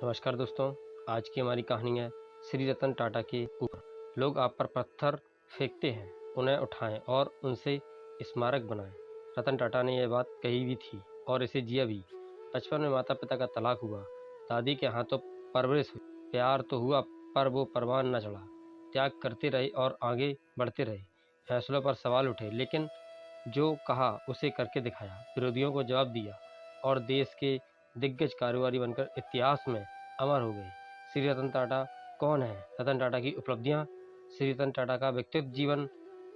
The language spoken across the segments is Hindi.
नमस्कार दोस्तों, आज की हमारी कहानी है श्री रतन टाटा के ऊपर। लोग आप पर पत्थर फेंकते हैं, उन्हें उठाएं और उनसे स्मारक बनाएं। रतन टाटा ने यह बात कही भी थी और इसे जिया भी। बचपन में माता पिता का तलाक हुआ, दादी के हाथों परवरिश हुई, प्यार तो हुआ पर वो परवान न चढ़ा। त्याग करते रहे और आगे बढ़ते रहे। फैसलों पर सवाल उठे, लेकिन जो कहा उसे करके दिखाया, विरोधियों को जवाब दिया और देश के दिग्गज कारोबारी बनकर इतिहास में अमर हो गए। श्री रतन टाटा कौन है? रतन टाटा की उपलब्धियां। श्री रतन टाटा का व्यक्तित्व, जीवन,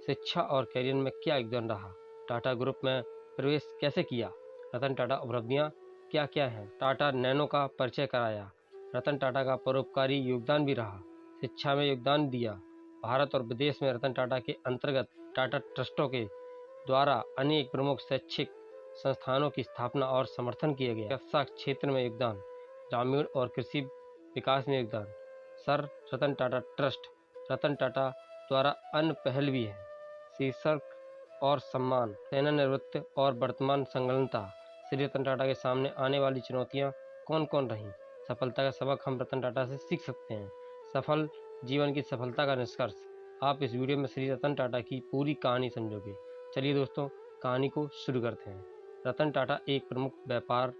शिक्षा और करियर में क्या योगदान रहा? टाटा ग्रुप में प्रवेश कैसे किया? रतन टाटा उपलब्धियां क्या क्या हैं? टाटा नैनो का परिचय कराया। रतन टाटा का परोपकारी योगदान भी रहा, शिक्षा में योगदान दिया। भारत और विदेश में रतन टाटा के अंतर्गत टाटा ट्रस्टों के द्वारा अनेक प्रमुख शैक्षिक संस्थानों की स्थापना और समर्थन किया गया। चिकित्सा क्षेत्र में योगदान, ग्रामीण और कृषि विकास में योगदान। सर रतन टाटा ट्रस्ट, रतन टाटा द्वारा अन्य पहल भी है। शीर्षक और सम्मान, सेवानिवृत्त और वर्तमान संलग्नता। श्री रतन टाटा के सामने आने वाली चुनौतियां कौन कौन रहीं? सफलता का सबक हम रतन टाटा से सीख सकते हैं। सफल जीवन की सफलता का निष्कर्ष। आप इस वीडियो में श्री रतन टाटा की पूरी कहानी समझोगे। चलिए दोस्तों, कहानी को शुरू करते हैं। रतन टाटा एक प्रमुख व्यापार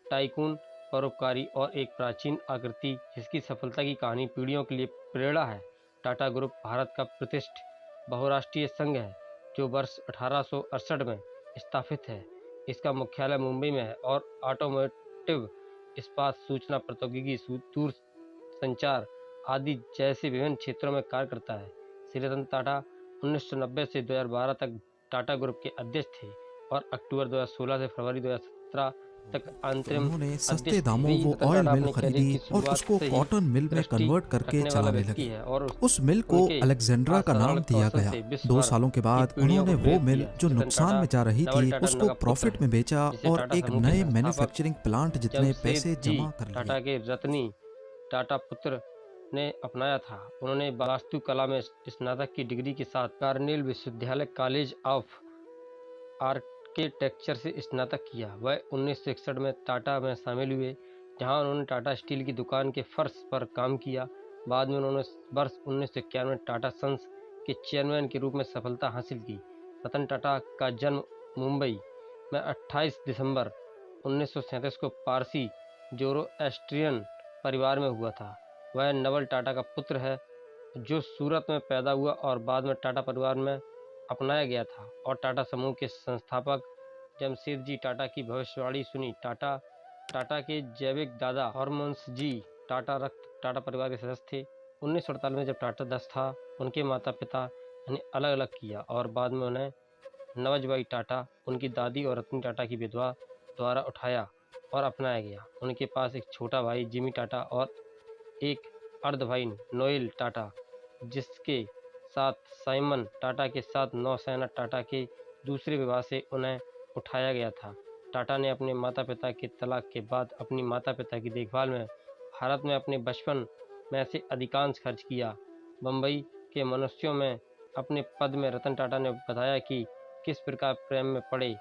टाइकून, परोपकारी और एक प्राचीन आकृति जिसकी सफलता की कहानी पीढ़ियों के लिए प्रेरणा है। टाटा ग्रुप भारत का प्रतिष्ठित बहुराष्ट्रीय संघ है जो वर्ष 1868 में स्थापित है। इसका मुख्यालय मुंबई में है और ऑटोमोटिव, इस्पात, सूचना प्रौद्योगिकी, दूर संचार आदि जैसे विभिन्न क्षेत्रों में कार्य करता है। श्री रतन टाटा 1990 से 2012 तक टाटा ग्रुप के अध्यक्ष थे और अक्टूबर 2016 से फरवरी 2017 तक तो अंतरिम उन्होंने सस्ते अध्यक्ष थे। दामों वो रतन ऑयल टाटा मिल अपने करियर खरीदी की और शुरुआत उसको से ही कॉटन मिल में दृष्टि कन्वर्ट करके रखने वाला चलाने व्यक्ति लगे। है और उस मिल को उनके अलेक्जेंड्रा का नाम असाधारण दिया कौशल गया। से विश्व 2 भर सालों के की बाद पीढ़ियों को उन्होंने वो प्रेरित मिल किया। जो रतन नुकसान टाटा में जा रही नवल थी टाटा उसको का पुत्र प्रॉफिट है, में बेचा जिसे और टाटा एक समूह के नए संस्थापक मैन्युफैक्चरिंग प्लांट जितने पैसे जमशेदजी जमा कर लिए। टाटा के रत्नी टाटा पुत्र ने अपनाया था। उन्होंने वास्तुकला में स्नातक की डिग्री के साथ कार्नेल विश्वविद्यालय कॉलेज ऑफ आर्किटेक्चर से स्नातक किया। वह 1961 में टाटा में शामिल हुए, जहां उन्होंने टाटा स्टील की दुकान के फर्श पर काम किया। बाद में उन्होंने वर्ष 1991 में टाटा सन्स के चेयरमैन के रूप में सफलता हासिल की। रतन टाटा का जन्म मुंबई में 28 दिसंबर 1937 को पारसी जोरोएस्ट्रियन परिवार में हुआ था। वह नवल टाटा का पुत्र है जो सूरत में पैदा हुआ और बाद में टाटा परिवार में अपनाया गया था और टाटा समूह के संस्थापक जमशेदजी टाटा की भविष्यवाणी सुनी। टाटा के जैविक दादा हरवंश जी टाटा परिवार के सदस्य थे। 1948 में जब टाटा 10 था, उनके माता पिता ने अलग अलग किया और बाद में उन्हें नवजबाई टाटा, उनकी दादी और रत्नी टाटा की विधवा द्वारा उठाया और अपनाया गया। उनके पास एक छोटा भाई जिमी टाटा और एक अर्ध भाई नोएल टाटा, जिसके साथ साइमन टाटा के साथ नौसेना टाटा के दूसरे विवाह से उन्हें उठाया गया था। टाटा ने अपने माता पिता के तलाक के बाद अपनी माता पिता की देखभाल में भारत में अपने बचपन में से अधिकांश खर्च किया। बम्बई के मनुष्यों में अपने पद में रतन टाटा ने बताया कि किस प्रकार प्रेम में पड़े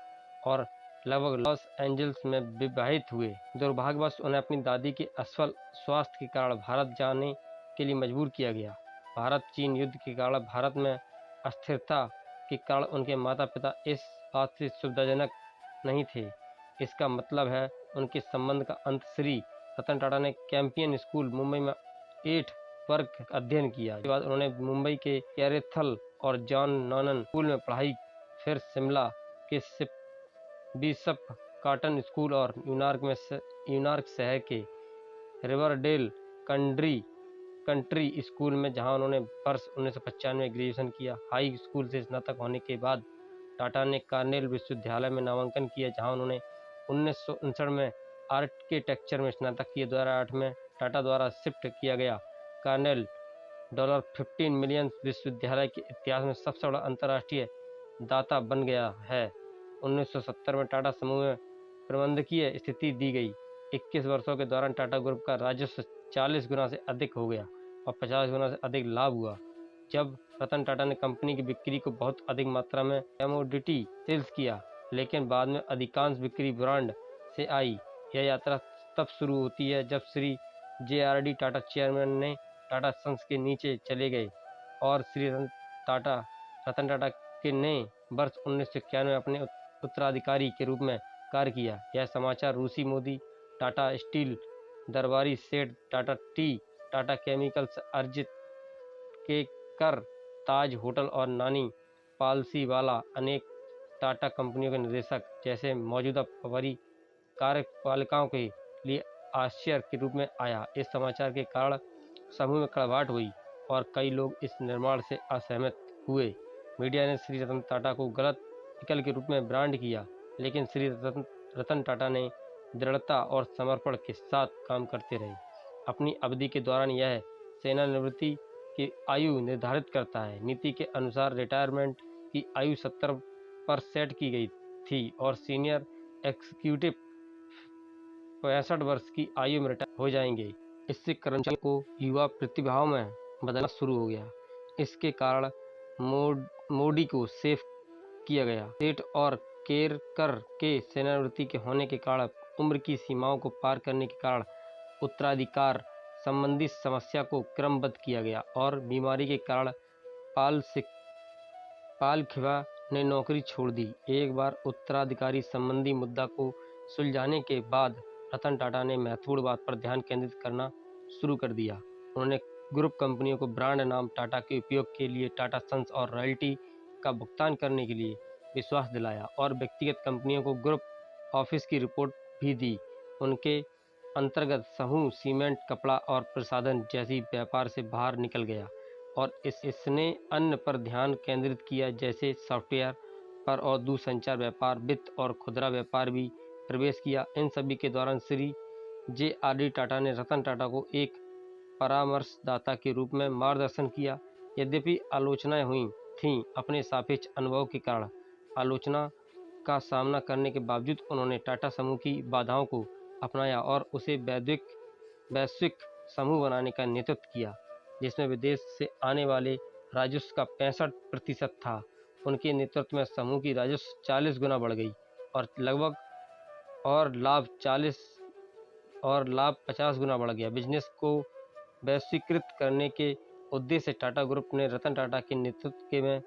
और लगभग लॉस एंजल्स में विवाहित हुए। दुर्भाग्यवश उन्हें अपनी दादी के अस्वल स्वास्थ्य के कारण भारत जाने के लिए मजबूर किया गया। भारत चीन युद्ध के कारण भारत में अस्थिरता के कारण उनके माता पिता इस बात से सुविधाजनक नहीं थे। इसका मतलब है उनके संबंध का अंत। श्री रतन टाटा ने कैंपियन स्कूल मुंबई में 8 वर्ग अध्ययन किया। इसके बाद उन्होंने मुंबई के कैरेथल और जॉन नॉनन स्कूल में पढ़ाई, फिर शिमला के बिशप कॉटन स्कूल और न्यूयॉर्क शहर के रिवरडेल कंट्री स्कूल में, जहां उन्होंने वर्ष 1995 में ग्रेजुएशन किया। हाई स्कूल से स्नातक होने के बाद टाटा ने कार्नेल विश्वविद्यालय में नामांकन किया, जहां उन्होंने 1959 में आर्किटेक्चर में स्नातक किया। 2008 में टाटा द्वारा शिफ्ट किया गया कार्नेल $15 मिलियन विश्वविद्यालय के इतिहास में सबसे बड़ा अंतर्राष्ट्रीय दाता बन गया है। 1970 में टाटा समूह में प्रबंधकीय स्थिति दी गई। 21 वर्षों के दौरान टाटा ग्रुप का राजस्व 40 गुना से अधिक हो गया और 50 गुना से अधिक लाभ हुआ। जब रतन टाटा ने कंपनी की बिक्री को बहुत अधिक मात्रा में कमोडिटी सेल्स किया, लेकिन बाद में अधिकांश बिक्री ब्रांड से आई। यह यात्रा तब शुरू होती है जब श्री जेआरडी टाटा चेयरमैन ने टाटा सन्स के नीचे चले गए और श्री रतन टाटा के ने वर्ष 1991 में अपने उत्तराधिकारी के रूप में कार्य किया। यह समाचार रूसी मोदी, टाटा स्टील, दरबारी सेठ टाटा टी, टाटा केमिकल्स, अर्जित के कर, ताज होटल और नानी पालसीवाला अनेक टाटा कंपनियों के निदेशक जैसे मौजूदा कार्यपालिकाओं के लिए आश्चर्य के रूप में आया। इस समाचार के कारण समूह में कड़वाहट हुई और कई लोग इस निर्माण से असहमत हुए। मीडिया ने श्री रतन टाटा को गलत विकल्प के रूप में ब्रांड किया, लेकिन श्री रतन टाटा ने दृढ़ता और समर्पण के साथ काम करते रहे। अपनी अवधि के दौरान यह सेवानिवृत्ति की आयु निर्धारित करता है। नीति के अनुसार रिटायरमेंट की आयु 70 पर सेट की गई थी और सीनियर एग्जीक्यूटिव 65 वर्ष की आयु में रिटायर हो जाएंगे। इससे कर्मचारियों को युवा प्रतिभाओं में बदलना शुरू हो गया। इसके कारण मोडी को सेफ किया गया। सेठ और केरकर के सेवानिवृत्ति के होने के कारण उम्र की सीमाओं को पार करने के कारण उत्तराधिकार संबंधी समस्या को क्रमबद्ध किया गया और बीमारी के कारण पाल खिबा ने नौकरी छोड़ दी। एक बार उत्तराधिकारी संबंधी मुद्दा को सुलझाने के बाद रतन टाटा ने महत्वपूर्ण बात पर ध्यान केंद्रित करना शुरू कर दिया। उन्होंने ग्रुप कंपनियों को ब्रांड नाम टाटा के उपयोग के लिए टाटा सन्स और रॉयल्टी का भुगतान करने के लिए विश्वास दिलाया और व्यक्तिगत कंपनियों को ग्रुप ऑफिस की रिपोर्ट भी दी। उनके अंतर्गत समूह सीमेंट, कपड़ा और प्रसाधन जैसी व्यापार से बाहर निकल गया और इसने अन्य पर ध्यान केंद्रित किया जैसे सॉफ्टवेयर पर और दूरसंचार व्यापार, वित्त और खुदरा व्यापार भी प्रवेश किया। इन सभी के दौरान श्री जे.आर.डी. टाटा ने रतन टाटा को एक परामर्शदाता के रूप में मार्गदर्शन किया। यद्यपि आलोचनाएं हुई थीं, अपने सापेक्ष अनुभव के कारण आलोचना का सामना करने के बावजूद उन्होंने टाटा समूह की बाधाओं को अपनाया और उसे वैश्विक समूह बनाने का नेतृत्व किया, जिसमें विदेश से आने वाले राजस्व का 65% था। उनके नेतृत्व में समूह की राजस्व 40 गुना बढ़ गई और लाभ 50 गुना बढ़ गया। बिजनेस को वैश्वीकृत करने के उद्देश्य से टाटा ग्रुप ने रतन टाटा के नेतृत्व में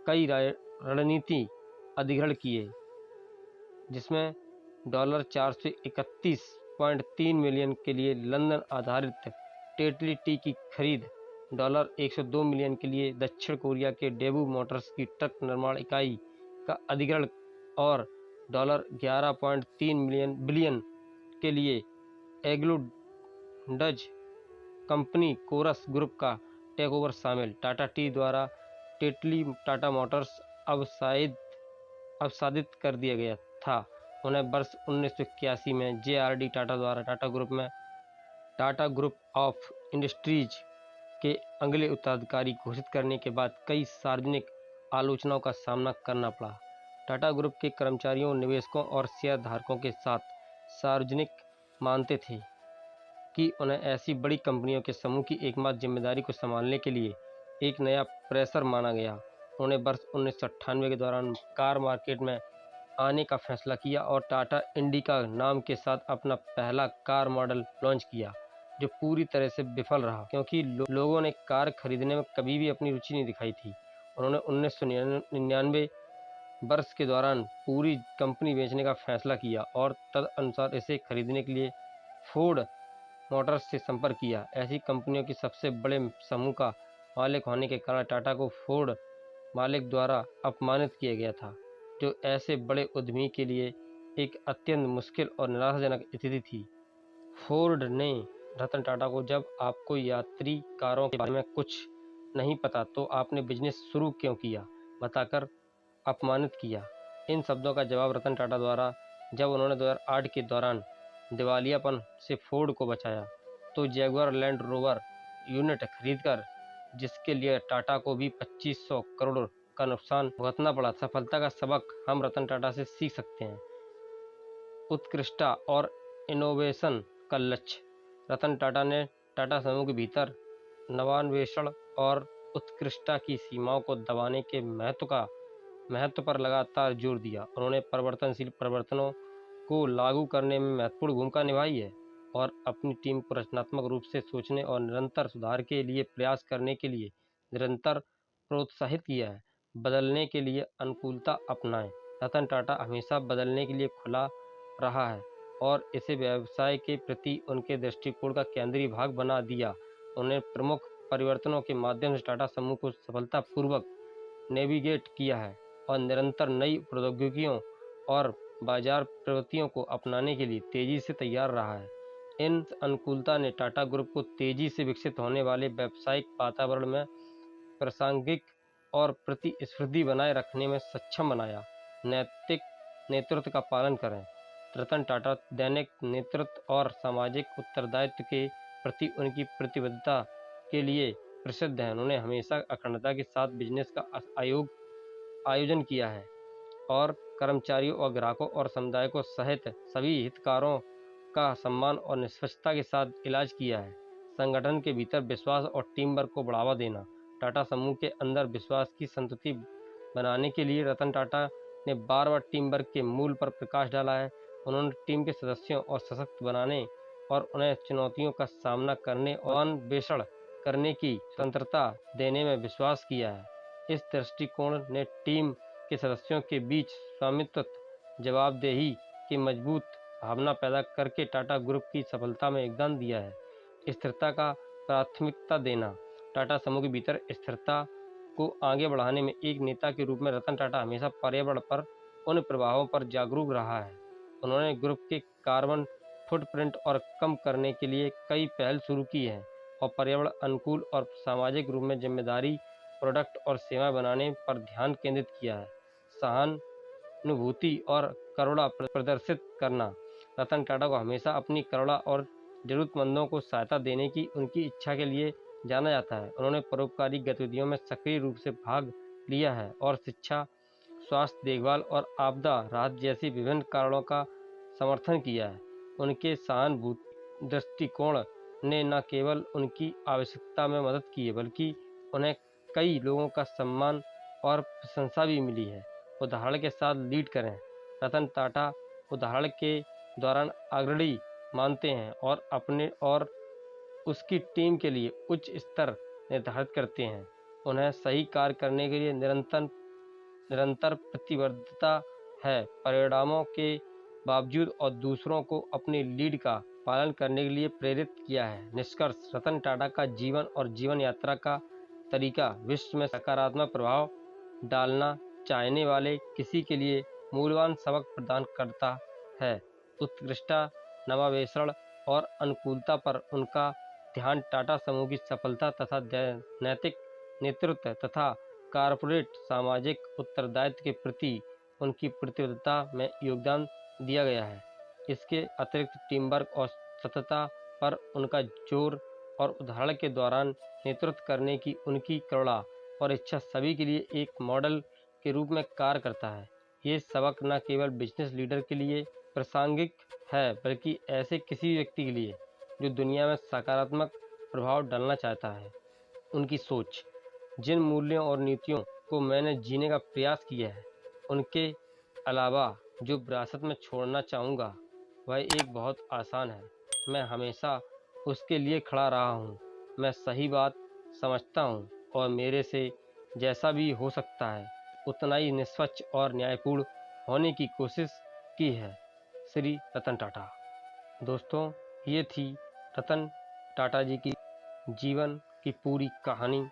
कई रणनीति अधिग्रहण किए, जिसमें $431.3 मिलियन के लिए लंदन आधारित टेटली टी की खरीद, $102 मिलियन के लिए दक्षिण कोरिया के डेबू मोटर्स की ट्रक निर्माण इकाई का अधिग्रहण और $11.3 बिलियन के लिए Anglo Dutch company Corus group का टेकओवर शामिल। टाटा टी द्वारा टेटली टाटा मोटर्स अवसादित कर दिया गया था। उन्हें वर्ष 1981 में जे.आर.डी. टाटा द्वारा टाटा ग्रुप ऑफ इंडस्ट्रीज के अगले उत्तराधिकारी घोषित करने के बाद कई सार्वजनिक आलोचनाओं का सामना करना पड़ा। टाटा ग्रुप के कर्मचारियों, निवेशकों और शेयरधारकों के साथ सार्वजनिक मानते थे कि उन्हें ऐसी बड़ी कंपनियों के समूह की एकमात्र जिम्मेदारी को संभालने के लिए एक नया प्रेशर माना गया। उन्होंने वर्ष 1998 के दौरान कार मार्केट में आने का फैसला किया और टाटा इंडिका नाम के साथ अपना पहला कार मॉडल लॉन्च किया, जो पूरी तरह से विफल रहा क्योंकि लोगों ने कार खरीदने में कभी भी अपनी रुचि नहीं दिखाई थी। उन्होंने 1999 वर्ष के दौरान पूरी कंपनी बेचने का फैसला किया और तदनुसार इसे खरीदने के लिए फोर्ड मोटर्स से संपर्क किया। ऐसी कंपनियों की सबसे बड़े समूह का मालिक होने के कारण टाटा को फोर्ड मालिक द्वारा अपमानित किया गया था, जो ऐसे बड़े उद्यमी के लिए एक अत्यंत मुश्किल और निराशाजनक स्थिति थी। फोर्ड ने रतन टाटा को, जब आपको यात्री कारों के बारे में कुछ नहीं पता तो आपने बिजनेस शुरू क्यों किया, बताकर अपमानित किया। इन शब्दों का जवाब रतन टाटा द्वारा जब उन्होंने 2008 के दौरान दिवालियापन से फोर्ड को बचाया तो जैगुआर लैंड रोवर यूनिट खरीदकर, जिसके लिए टाटा को भी 2500 करोड़ का नुकसान भुगतना पड़ा। सफलता का सबक हम रतन टाटा से सीख सकते हैं। उत्कृष्टता और इनोवेशन का लक्ष्य। रतन टाटा ने टाटा समूह के भीतर नवान्वेषण और उत्कृष्टता की सीमाओं को दबाने के महत्व पर लगातार जोर दिया। उन्होंने परिवर्तनशील परिवर्तनों को लागू करने में महत्वपूर्ण भूमिका निभाई है। और अपनी टीम को रचनात्मक रूप से सोचने और निरंतर सुधार के लिए प्रयास करने के लिए निरंतर प्रोत्साहित किया है। बदलने के लिए अनुकूलता अपनाएं। रतन टाटा हमेशा बदलने के लिए खुला रहा है और इसे व्यवसाय के प्रति उनके दृष्टिकोण का केंद्रीय भाग बना दिया। उन्हें प्रमुख परिवर्तनों के माध्यम से टाटा समूह को सफलतापूर्वक नेविगेट किया है और निरंतर नई प्रौद्योगिकियों और बाजार प्रवृत्तियों को अपनाने के लिए तेजी से तैयार रहा है। इन अनुकूलता ने टाटा ग्रुप को तेजी से विकसित होने वाले व्यावसायिक वातावरण में प्रासंगिक और प्रतिस्पर्धी बनाए रखने में सक्षम बनाया। नैतिक नेतृत्व का पालन करें। रतन टाटा दैनिक नेतृत्व और सामाजिक उत्तरदायित्व के प्रति उनकी प्रतिबद्धता के लिए प्रसिद्ध हैं। उन्होंने हमेशा अखंडता के साथ बिजनेस का आयोजन किया है और कर्मचारियों और ग्राहकों और समुदाय को सहित सभी हितधारकों का सम्मान और निष्पक्षता के साथ इलाज किया है। संगठन के भीतर विश्वास और टीम वर्क को बढ़ावा देना। टाटा समूह के अंदर विश्वास की संतुष्टि बनाने के लिए रतन टाटा ने बार बार टीम वर्क के मूल पर प्रकाश डाला है। उन्होंने टीम के सदस्यों और सशक्त बनाने और उन्हें चुनौतियों का सामना करने और अन्वेषण करने की स्वतंत्रता देने में विश्वास किया है। इस दृष्टिकोण ने टीम के सदस्यों के बीच स्वामित्व, जवाबदेही की मजबूत भावना पैदा करके टाटा ग्रुप की सफलता में योगदान दिया है। स्थिरता का प्राथमिकता देना। टाटा समूह के भीतर स्थिरता को आगे बढ़ाने में एक नेता के रूप में रतन टाटा हमेशा पर्यावरण पर उन प्रभावों पर जागरूक रहा है। उन्होंने ग्रुप के कार्बन फुटप्रिंट और कम करने के लिए कई पहल शुरू की हैं और पर्यावरण अनुकूल और सामाजिक रूप में जिम्मेदारी प्रोडक्ट और सेवा बनाने पर ध्यान केंद्रित किया है। सहानुभूति और करुणा प्रदर्शित करना। रतन टाटा को हमेशा अपनी करुणा और जरूरतमंदों को सहायता देने की उनकी इच्छा के लिए जाना जाता है। उन्होंने परोपकारी गतिविधियों में सक्रिय रूप से भाग लिया है और शिक्षा, स्वास्थ्य देखभाल और आपदा राहत जैसी विभिन्न कारणों का समर्थन किया है। उनके सहानुभूति दृष्टिकोण ने न केवल उनकी आवश्यकता में मदद की है बल्कि उन्हें कई लोगों का सम्मान और प्रशंसा भी मिली है। उदाहरण के साथ लीड करें। रतन टाटा उदाहरण के दौरान अग्रणी मानते हैं और अपने और उसकी टीम के लिए उच्च स्तर निर्धारित करते हैं। उन्हें सही कार्य करने के लिए निरंतर प्रतिबद्धता है। परिणामों के बावजूद और दूसरों को अपनी लीड का पालन करने के लिए प्रेरित किया है। निष्कर्ष। रतन टाटा का जीवन और जीवन यात्रा का तरीका विश्व में सकारात्मक प्रभाव डालना चाहने वाले किसी के लिए मूल्यवान सबक प्रदान करता है। उत्कृष्टता, नवान्वेषण और अनुकूलता पर उनका ध्यान टाटा समूह की सफलता तथा नैतिक नेतृत्व तथा कॉर्पोरेट सामाजिक उत्तरदायित्व के प्रति उनकी प्रतिबद्धता में योगदान दिया गया है। इसके अतिरिक्त टीम वर्क और सततता पर उनका जोर और उदाहरण के दौरान नेतृत्व करने की उनकी करुणा और इच्छा सभी के लिए एक मॉडल के रूप में कार्य करता है। ये सबक न केवल बिजनेस लीडर के लिए प्रासंगिक है बल्कि ऐसे किसी व्यक्ति के लिए जो दुनिया में सकारात्मक प्रभाव डालना चाहता है। उनकी सोच। जिन मूल्यों और नीतियों को मैंने जीने का प्रयास किया है उनके अलावा जो विरासत में छोड़ना चाहूँगा वह एक बहुत आसान है। मैं हमेशा उसके लिए खड़ा रहा हूँ। मैं सही बात समझता हूँ और मेरे से जैसा भी हो सकता है उतना ही निष्पक्ष और न्यायपूर्ण होने की कोशिश की है। श्री रतन टाटा। दोस्तों, ये थी रतन टाटा जी की जीवन की पूरी कहानी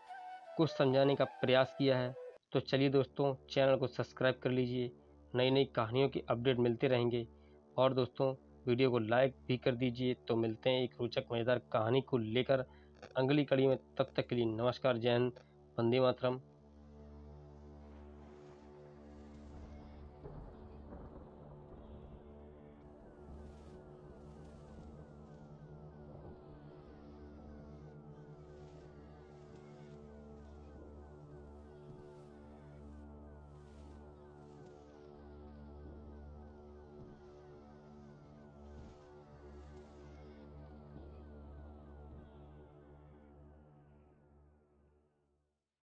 को समझाने का प्रयास किया है। तो चलिए दोस्तों, चैनल को सब्सक्राइब कर लीजिए। नई नई कहानियों की अपडेट मिलते रहेंगे और दोस्तों वीडियो को लाइक भी कर दीजिए। तो मिलते हैं एक रोचक मज़ेदार कहानी को लेकर अगली कड़ी में। तब तक के लिए नमस्कार, जय हिंद, वंदे मातरम।